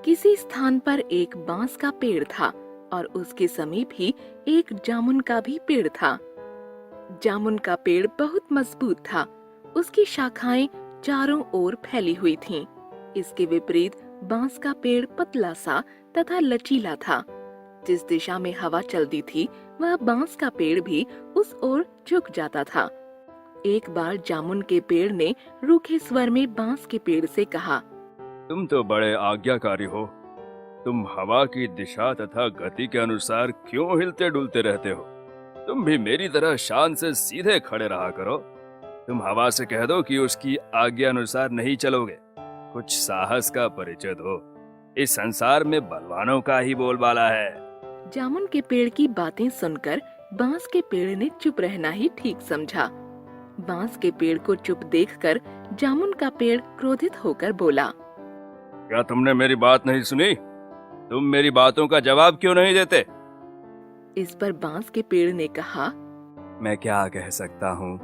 किसी स्थान पर एक बांस का पेड़ था और उसके समीप ही एक जामुन का भी पेड़ था। जामुन का पेड़ बहुत मजबूत था। उसकी शाखाएं चारों ओर फैली हुई थीं। इसके विपरीत बांस का पेड़ पतला सा तथा लचीला था। जिस दिशा में हवा चलती थी वह बांस का पेड़ भी उस ओर झुक जाता था। एक बार जामुन के पेड़ ने रूखे स्वर में बांस के पेड़ से कहा, तुम तो बड़े आज्ञाकारी हो। तुम हवा की दिशा तथा गति के अनुसार क्यों हिलते डुलते रहते हो? तुम भी मेरी तरह शान से सीधे खड़े रहा करो। तुम हवा से कह दो कि उसकी आज्ञा अनुसार नहीं चलोगे। कुछ साहस का परिचय दो। इस संसार में बलवानों का ही बोलबाला है। जामुन के पेड़ की बातें सुनकर बांस के पेड़ ने चुप रहना ही ठीक समझा। बांस के पेड़ को चुप देखकर जामुन का पेड़ क्रोधित होकर बोला, क्या तुमने मेरी बात नहीं सुनी? तुम मेरी बातों का जवाब क्यों नहीं देते? इस पर बांस के पेड़ ने कहा, मैं क्या कह सकता हूँ?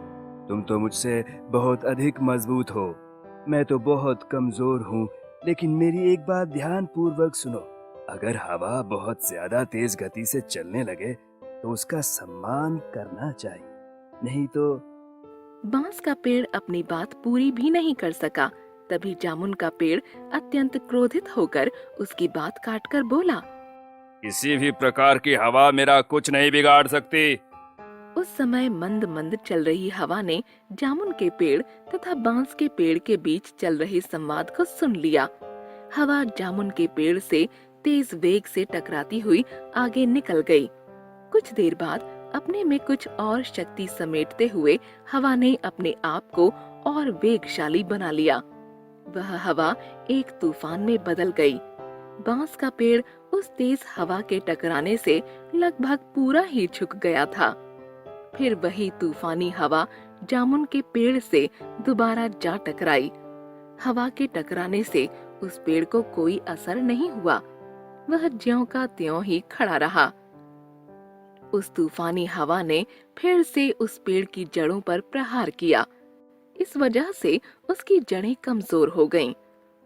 तुम तो मुझसे बहुत अधिक मजबूत हो। मैं तो बहुत कमजोर हूँ। लेकिन मेरी एक बात ध्यान पूर्वक सुनो। अगर हवा बहुत ज्यादा तेज गति से चलने लगे तो उसका सम्मान करना चाहिए, नहीं तो। बांस का पेड़ अपनी बात पूरी भी नहीं कर सका। तभी जामुन का पेड़ अत्यंत क्रोधित होकर उसकी बात काटकर बोला, किसी भी प्रकार की हवा मेरा कुछ नहीं बिगाड़ सकती। उस समय मंद मंद चल रही हवा ने जामुन के पेड़ तथा बांस के पेड़ के बीच चल रहे संवाद को सुन लिया। हवा जामुन के पेड़ से तेज वेग से टकराती हुई आगे निकल गई। कुछ देर बाद अपने में कुछ और शक्ति समेटते हुए हवा ने अपने आप को और वेगशाली बना लिया। वह हवा एक तूफान में बदल गई। बांस का पेड़ उस तेज हवा के टकराने से लगभग पूरा ही झुक गया था। फिर वही तूफानी हवा जामुन के पेड़ से दोबारा जा टकराई। हवा के टकराने से उस पेड़ को कोई असर नहीं हुआ। वह ज्यों का त्यों ही खड़ा रहा। उस तूफानी हवा ने फिर से उस पेड़ की जड़ों पर प्रहार किया। इस वजह से उसकी जड़ें कमजोर हो गईं।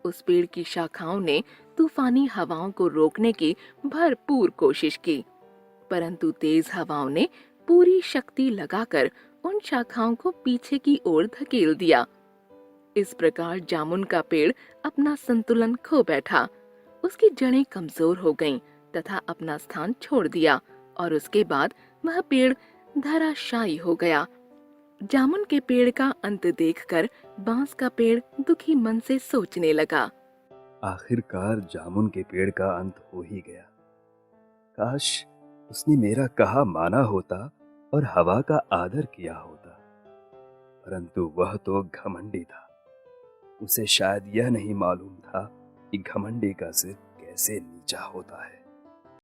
उस पेड़ की शाखाओं ने तूफानी हवाओं को रोकने की भरपूर कोशिश की, परंतु तेज हवाओं ने पूरी शक्ति लगाकर उन शाखाओं को पीछे की ओर धकेल दिया। इस प्रकार जामुन का पेड़ अपना संतुलन खो बैठा। उसकी जड़ें कमजोर हो गईं तथा अपना स्थान छोड़ दिया और उसके बाद वह पेड़ धराशायी हो गया। जामुन के पेड़ का अंत देखकर बांस का पेड़ दुखी मन से सोचने लगा, आखिरकार जामुन के पेड़ का अंत हो ही गया। काश उसने मेरा कहा माना होता और हवा का आदर किया होता। परंतु वह तो घमंडी था। उसे शायद यह नहीं मालूम था कि घमंडी का सिर कैसे नीचा होता है।